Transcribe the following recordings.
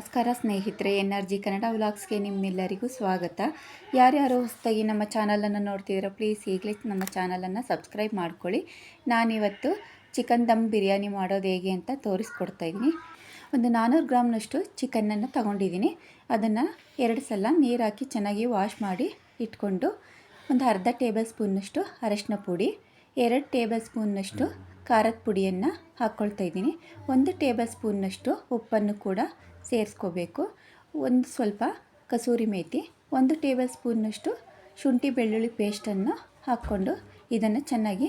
ನಮಸ್ಕಾರ ಸ್ನೇಹಿತರೆ, NRG ಕನ್ನಡ ವ್ಲಾಗ್ಸ್ಗೆ ನಿಮ್ಮೆಲ್ಲರಿಗೂ ಸ್ವಾಗತ. ಯಾರ್ಯಾರು ಹೊಸದಾಗಿ ನಮ್ಮ ಚಾನಲನ್ನು ನೋಡ್ತಿದ್ದೀರಾ ಪ್ಲೀಸ್ ಈಗಲೇ ನಮ್ಮ ಚಾನಲನ್ನು ಸಬ್ಸ್ಕ್ರೈಬ್ ಮಾಡ್ಕೊಳ್ಳಿ. ನಾನಿವತ್ತು ಚಿಕನ್ ದಮ್ ಬಿರಿಯಾನಿ ಮಾಡೋದು ಹೇಗೆ ಅಂತ ತೋರಿಸ್ಕೊಡ್ತಾ ಇದ್ದೀನಿ. ಒಂದು 400 ಗ್ರಾಮ್ನಷ್ಟು ಚಿಕನ್ನನ್ನು ತಗೊಂಡಿದ್ದೀನಿ. ಅದನ್ನು 2 ಸಲ ನೀರು ಹಾಕಿ ಚೆನ್ನಾಗಿ ವಾಶ್ ಮಾಡಿ ಇಟ್ಕೊಂಡು ಒಂದು ಅರ್ಧ ಟೇಬಲ್ ಸ್ಪೂನ್ನಷ್ಟು ಅರಶಿನ ಪುಡಿ, 2 ಟೇಬಲ್ ಸ್ಪೂನ್ನಷ್ಟು ಖಾರದ ಪುಡಿಯನ್ನು ಹಾಕ್ಕೊಳ್ತಾ ಇದ್ದೀನಿ. 1 ಟೇಬಲ್ ಸ್ಪೂನ್ನಷ್ಟು ಉಪ್ಪನ್ನು ಕೂಡ ಸೇರಿಸ್ಕೋಬೇಕು. ಒಂದು ಸ್ವಲ್ಪ ಕಸೂರಿ ಮೇಥಿ, 1 ಟೇಬಲ್ ಸ್ಪೂನ್ನಷ್ಟು ಶುಂಠಿ ಬೆಳ್ಳುಳ್ಳಿ ಪೇಸ್ಟನ್ನು ಹಾಕ್ಕೊಂಡು ಇದನ್ನು ಚೆನ್ನಾಗಿ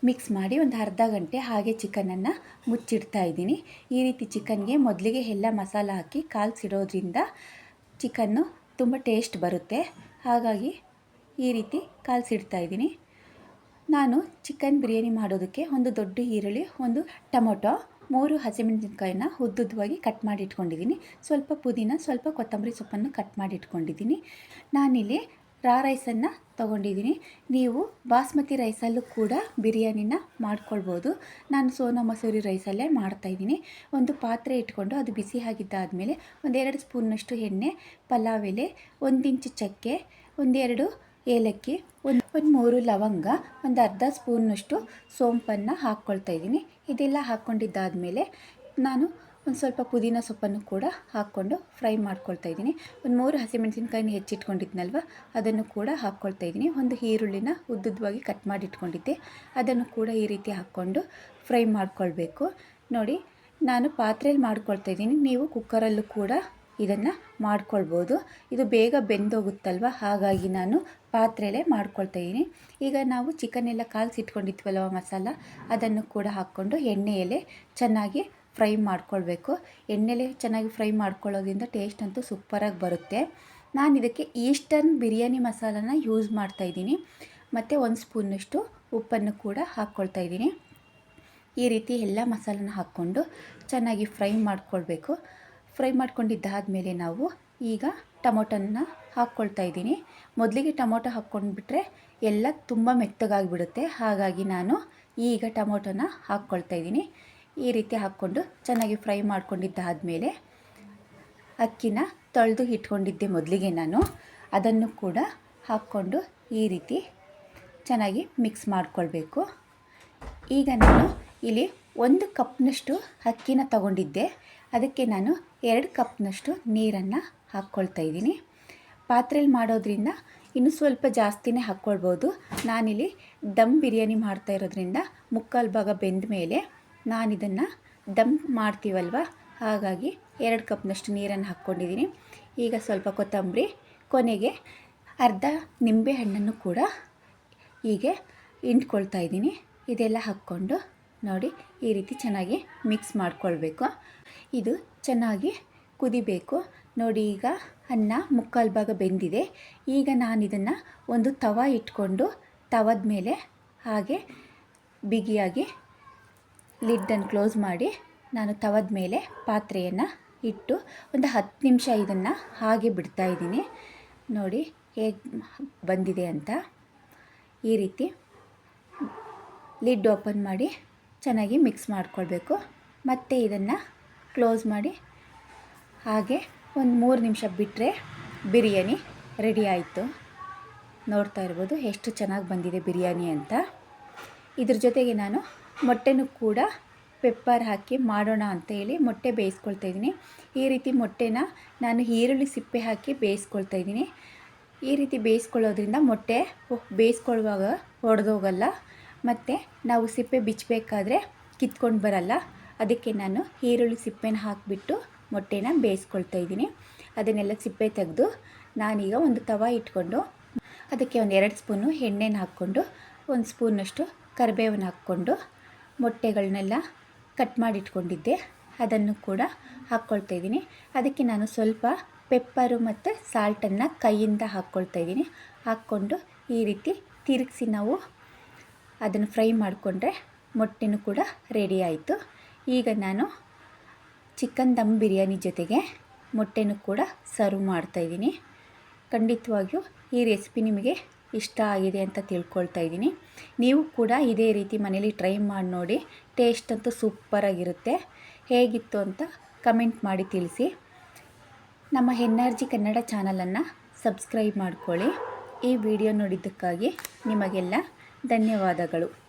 ಮಿಕ್ಸ್ ಮಾಡಿ ಒಂದು ಅರ್ಧ ಗಂಟೆ ಹಾಗೆ ಚಿಕನನ್ನು ಮುಚ್ಚಿಡ್ತಾ ಇದ್ದೀನಿ. ಈ ರೀತಿ ಚಿಕನ್ಗೆ ಮೊದಲಿಗೆ ಎಲ್ಲ ಮಸಾಲ ಹಾಕಿ ಕಾಲ್ಸಿಡೋದ್ರಿಂದ ಚಿಕನ್ನು ತುಂಬ ಟೇಸ್ಟ್ ಬರುತ್ತೆ. ಹಾಗಾಗಿ ಈ ರೀತಿ ಕಾಲ್ಸಿಡ್ತಾ ಇದ್ದೀನಿ. ನಾನು ಚಿಕನ್ ಬಿರಿಯಾನಿ ಮಾಡೋದಕ್ಕೆ ಒಂದು ದೊಡ್ಡ ಈರುಳ್ಳಿ, ಒಂದು ಟೊಮೊಟೊ, 3 ಹಸಿಮೆಣಸಿನ್ಕಾಯಿನ ಉದ್ದುದ್ದವಾಗಿ ಕಟ್ ಮಾಡಿ ಇಟ್ಕೊಂಡಿದ್ದೀನಿ. ಸ್ವಲ್ಪ ಪುದೀನ, ಸ್ವಲ್ಪ ಕೊತ್ತಂಬರಿ ಸೊಪ್ಪನ್ನು ಕಟ್ ಮಾಡಿ ಇಟ್ಕೊಂಡಿದ್ದೀನಿ. ನಾನಿಲ್ಲಿ ರೈಸನ್ನು ತೊಗೊಂಡಿದ್ದೀನಿ. ನೀವು ಬಾಸ್ಮತಿ ರೈಸಲ್ಲೂ ಕೂಡ ಬಿರಿಯಾನಿನ ಮಾಡ್ಕೊಳ್ಬೋದು. ನಾನು ಸೋನಾ ಮಸೂರಿ ರೈಸಲ್ಲೇ ಮಾಡ್ತಾಯಿದ್ದೀನಿ. ಒಂದು ಪಾತ್ರೆ ಇಟ್ಕೊಂಡು ಅದು ಬಿಸಿ ಆಗಿದ್ದಾದಮೇಲೆ 1-2 ಸ್ಪೂನ್ನಷ್ಟು ಎಣ್ಣೆ, ಪಲಾವ್ ಎಲೆ, 1 ಇಂಚು ಚಕ್ಕೆ, 1-2 ಏಲಕ್ಕಿ, ಒಂದು 3 ಲವಂಗ, ಒಂದು ಅರ್ಧ ಸ್ಪೂನ್ನಷ್ಟು ಸೋಂಪನ್ನು ಹಾಕ್ಕೊಳ್ತಾ ಇದ್ದೀನಿ. ಇದೆಲ್ಲ ಹಾಕ್ಕೊಂಡಿದ್ದಾದಮೇಲೆ ನಾನು ಒಂದು ಸ್ವಲ್ಪ ಪುದೀನ ಸೊಪ್ಪನ್ನು ಕೂಡ ಹಾಕ್ಕೊಂಡು ಫ್ರೈ ಮಾಡ್ಕೊಳ್ತಾ ಇದ್ದೀನಿ. ಒಂದು 3 ಹಸಿಮೆಣಸಿನ್ಕಾಯಿನ ಹೆಚ್ಚಿಟ್ಕೊಂಡಿದ್ನಲ್ವ ಅದನ್ನು ಕೂಡ ಹಾಕ್ಕೊಳ್ತಾ ಇದ್ದೀನಿ. ಒಂದು ಈರುಳ್ಳಿನ ಉದ್ದುದ್ದವಾಗಿ ಕಟ್ ಮಾಡಿ ಇಟ್ಕೊಂಡಿದ್ದೆ, ಅದನ್ನು ಕೂಡ ಈ ರೀತಿ ಹಾಕ್ಕೊಂಡು ಫ್ರೈ ಮಾಡ್ಕೊಳ್ಬೇಕು. ನೋಡಿ, ನಾನು ಪಾತ್ರೆಯಲ್ಲಿ ಮಾಡ್ಕೊಳ್ತಾ ಇದ್ದೀನಿ. ನೀವು ಕುಕ್ಕರಲ್ಲೂ ಕೂಡ ಇದನ್ನು ಮಾಡ್ಕೊಳ್ಬೋದು. ಇದು ಬೇಗ ಬೆಂದೋಗುತ್ತಲ್ವ, ಹಾಗಾಗಿ ನಾನು ಪಾತ್ರೆಯಲ್ಲೇ ಮಾಡ್ಕೊಳ್ತಾ ಇದ್ದೀನಿ. ಈಗ ನಾವು ಚಿಕನ್ ಎಲ್ಲ ಕಾಲ್ಸಿಟ್ಕೊಂಡಿದ್ವಲ್ವ ಮಸಾಲ, ಅದನ್ನು ಕೂಡ ಹಾಕ್ಕೊಂಡು ಎಣ್ಣೆಯಲ್ಲೇ ಚೆನ್ನಾಗಿ ಫ್ರೈ ಮಾಡ್ಕೊಳ್ಬೇಕು. ಎಣ್ಣೆಲೆ ಚೆನ್ನಾಗಿ ಫ್ರೈ ಮಾಡ್ಕೊಳ್ಳೋದ್ರಿಂದ ಟೇಸ್ಟ್ ಅಂತೂ ಸೂಪರಾಗಿ ಬರುತ್ತೆ. ನಾನು ಇದಕ್ಕೆ ಈಸ್ಟರ್ನ್ ಬಿರಿಯಾನಿ ಮಸಾಲನ ಯೂಸ್ ಮಾಡ್ತಾಯಿದ್ದೀನಿ. ಮತ್ತು 1 ಸ್ಪೂನ್ನಷ್ಟು ಉಪ್ಪನ್ನು ಕೂಡ ಹಾಕ್ಕೊಳ್ತಾ ಇದ್ದೀನಿ. ಈ ರೀತಿ ಎಲ್ಲ ಮಸಾಲನ ಹಾಕ್ಕೊಂಡು ಚೆನ್ನಾಗಿ ಫ್ರೈ ಮಾಡ್ಕೊಳ್ಬೇಕು. ಫ್ರೈ ಮಾಡ್ಕೊಂಡಿದ್ದಾದಮೇಲೆ ನಾವು ಈಗ ಟೊಮೊಟೊನ ಹಾಕ್ಕೊಳ್ತಾ ಇದ್ದೀನಿ. ಮೊದಲಿಗೆ ಟೊಮೊಟೊ ಹಾಕ್ಕೊಂಡ್ಬಿಟ್ರೆ ಎಲ್ಲ ತುಂಬ ಮೆತ್ತಗಾಗಿಬಿಡುತ್ತೆ. ಹಾಗಾಗಿ ನಾನು ಈಗ ಟೊಮೊಟೊನ ಹಾಕ್ಕೊಳ್ತಾ ಇದ್ದೀನಿ. ಈ ರೀತಿ ಹಾಕ್ಕೊಂಡು ಚೆನ್ನಾಗಿ ಫ್ರೈ ಮಾಡ್ಕೊಂಡಿದ್ದಾದಮೇಲೆ ಅಕ್ಕಿನ ತೊಳೆದು ಇಟ್ಕೊಂಡಿದ್ದೆ ಮೊದಲಿಗೆ ನಾನು, ಅದನ್ನು ಕೂಡ ಹಾಕ್ಕೊಂಡು ಈ ರೀತಿ ಚೆನ್ನಾಗಿ ಮಿಕ್ಸ್ ಮಾಡ್ಕೊಳ್ಬೇಕು. ಈಗ ನಾನು ಇಲ್ಲಿ 1 ಕಪ್ನಷ್ಟು ಅಕ್ಕಿನ ತಗೊಂಡಿದ್ದೆ. ಅದಕ್ಕೆ ನಾನು 2 ಕಪ್ನಷ್ಟು ನೀರನ್ನು ಹಾಕ್ಕೊಳ್ತಾ ಇದ್ದೀನಿ. ಪಾತ್ರೆಯಲ್ಲಿ ಮಾಡೋದ್ರಿಂದ ಇನ್ನೂ ಸ್ವಲ್ಪ ಜಾಸ್ತಿನೇ ಹಾಕ್ಕೊಳ್ಬೋದು. ನಾನಿಲ್ಲಿ ದಮ್ ಬಿರಿಯಾನಿ ಮಾಡ್ತಾ ಇರೋದ್ರಿಂದ 3/4 ಭಾಗ ಬೆಂದ ಮೇಲೆ ನಾನಿದನ್ನು ದಮ್ ಮಾಡ್ತೀವಲ್ವ, ಹಾಗಾಗಿ 2 ಕಪ್ನಷ್ಟು ನೀರನ್ನು ಹಾಕ್ಕೊಂಡಿದ್ದೀನಿ. ಈಗ ಸ್ವಲ್ಪ ಕೊತ್ತಂಬರಿ, ಕೊನೆಗೆ ಅರ್ಧ ನಿಂಬೆ ಹಣ್ಣನ್ನು ಕೂಡ ಹೀಗೆ ಹಿಂಡ್ಕೊಳ್ತಾ ಇದ್ದೀನಿ. ಇದೆಲ್ಲ ಹಾಕ್ಕೊಂಡು ನೋಡಿ ಈ ರೀತಿ ಚೆನ್ನಾಗಿ ಮಿಕ್ಸ್ ಮಾಡ್ಕೊಳ್ಬೇಕು. ಇದು ಚೆನ್ನಾಗಿ ಕುದಿಬೇಕು. ನೋಡಿ, ಈಗ ಅನ್ನ 3/4 ಭಾಗ ಬೆಂದಿದೆ. ಈಗ ನಾನು ಇದನ್ನು ಒಂದು ತವ ಇಟ್ಕೊಂಡು ತವದ ಮೇಲೆ ಹಾಗೆ ಬಿಗಿಯಾಗಿ ಲಿಡ್ಡನ್ನು ಕ್ಲೋಸ್ ಮಾಡಿ ನಾನು ತವದ ಮೇಲೆ ಪಾತ್ರೆಯನ್ನು ಇಟ್ಟು ಒಂದು 10 ನಿಮಿಷ ಇದನ್ನು ಹಾಗೆ ಬಿಡ್ತಾ ಇದ್ದೀನಿ. ನೋಡಿ ಹೇಗೆ ಬಂದಿದೆ ಅಂತ. ಈ ರೀತಿ ಲಿಡ್ ಓಪನ್ ಮಾಡಿ ಚೆನ್ನಾಗಿ ಮಿಕ್ಸ್ ಮಾಡ್ಕೊಳ್ಬೇಕು. ಮತ್ತು ಇದನ್ನು ಕ್ಲೋಸ್ ಮಾಡಿ ಹಾಗೆ ಒಂದು 3 ನಿಮಿಷ ಬಿಟ್ಟರೆ ಬಿರಿಯಾನಿ ರೆಡಿ ಆಯಿತು. ನೋಡ್ತಾ ಇರ್ಬೋದು ಎಷ್ಟು ಚೆನ್ನಾಗಿ ಬಂದಿದೆ ಬಿರಿಯಾನಿ ಅಂತ. ಇದ್ರ ಜೊತೆಗೆ ನಾನು ಮೊಟ್ಟೆನೂ ಕೂಡ ಪೆಪ್ಪರ್ ಹಾಕಿ ಮಾಡೋಣ ಅಂತ ಹೇಳಿ ಮೊಟ್ಟೆ ಬೇಯಿಸ್ಕೊಳ್ತಾ ಇದ್ದೀನಿ. ಈ ರೀತಿ ಮೊಟ್ಟೆನ ನಾನು ಈರುಳ್ಳಿ ಸಿಪ್ಪೆ ಹಾಕಿ ಬೇಯಿಸ್ಕೊಳ್ತಾ ಇದ್ದೀನಿ. ಈ ರೀತಿ ಬೇಯಿಸ್ಕೊಳ್ಳೋದ್ರಿಂದ ಮೊಟ್ಟೆ ಬೇಯಿಸ್ಕೊಳ್ಳುವಾಗ ಒಡೆದೋಗಲ್ಲ, ಮತ್ತು ನಾವು ಸಿಪ್ಪೆ ಬಿಚ್ಚಬೇಕಾದ್ರೆ ಕಿತ್ಕೊಂಡು ಬರಲ್ಲ. ಅದಕ್ಕೆ ನಾನು ಈರುಳ್ಳಿ ಸಿಪ್ಪೆನ ಹಾಕಿಬಿಟ್ಟು ಮೊಟ್ಟೆನ ಬೇಯಿಸ್ಕೊಳ್ತಾ ಇದ್ದೀನಿ. ಅದನ್ನೆಲ್ಲ ಸಿಪ್ಪೆ ತೆಗೆದು ನಾನೀಗ ಒಂದು ತವ ಇಟ್ಕೊಂಡು ಅದಕ್ಕೆ ಒಂದು 2 ಸ್ಪೂನು ಎಣ್ಣೆನ ಹಾಕ್ಕೊಂಡು 1 ಸ್ಪೂನಷ್ಟು ಕರಿಬೇವನ್ನ ಹಾಕ್ಕೊಂಡು ಮೊಟ್ಟೆಗಳನ್ನೆಲ್ಲ ಕಟ್ ಮಾಡಿ ಇಟ್ಕೊಂಡಿದ್ದೆ ಅದನ್ನು ಕೂಡ ಹಾಕ್ಕೊಳ್ತಾ ಇದ್ದೀನಿ. ಅದಕ್ಕೆ ನಾನು ಸ್ವಲ್ಪ ಪೆಪ್ಪರು ಮತ್ತು ಸಾಲ್ಟನ್ನು ಕೈಯಿಂದ ಹಾಕ್ಕೊಳ್ತಾ ಇದ್ದೀನಿ. ಹಾಕ್ಕೊಂಡು ಈ ರೀತಿ ತಿರುಗಿಸಿ ನಾವು ಅದನ್ನು ಫ್ರೈ ಮಾಡಿಕೊಂಡ್ರೆ ಮೊಟ್ಟೆನೂ ಕೂಡ ರೆಡಿ ಆಯಿತು. ಈಗ ನಾನು ಚಿಕನ್ ದಮ್ ಬಿರಿಯಾನಿ ಜೊತೆಗೆ ಮೊಟ್ಟೆನೂ ಕೂಡ ಸರ್ವ್ ಮಾಡ್ತಾಯಿದ್ದೀನಿ. ಖಂಡಿತವಾಗಿಯೂ ಈ ರೆಸಿಪಿ ನಿಮಗೆ ಇಷ್ಟ ಆಗಿದೆ ಅಂತ ತಿಳ್ಕೊಳ್ತಾ ಇದ್ದೀನಿ. ನೀವು ಕೂಡ ಇದೇ ರೀತಿ ಮನೇಲಿ ಟ್ರೈ ಮಾಡಿ ನೋಡಿ. ಟೇಸ್ಟ್ ಅಂತೂ ಸೂಪರಾಗಿರುತ್ತೆ. ಹೇಗಿತ್ತು ಅಂತ ಕಮೆಂಟ್ ಮಾಡಿ ತಿಳಿಸಿ. ನಮ್ಮ ಎನ್ಆರ್ಜಿ ಕನ್ನಡ ಚಾನಲನ್ನು ಸಬ್ಸ್ಕ್ರೈಬ್ ಮಾಡ್ಕೊಳ್ಳಿ. ಈ ವಿಡಿಯೋ ನೋಡಿದ್ದಕ್ಕಾಗಿ ನಿಮಗೆಲ್ಲ ಧನ್ಯವಾದಗಳು.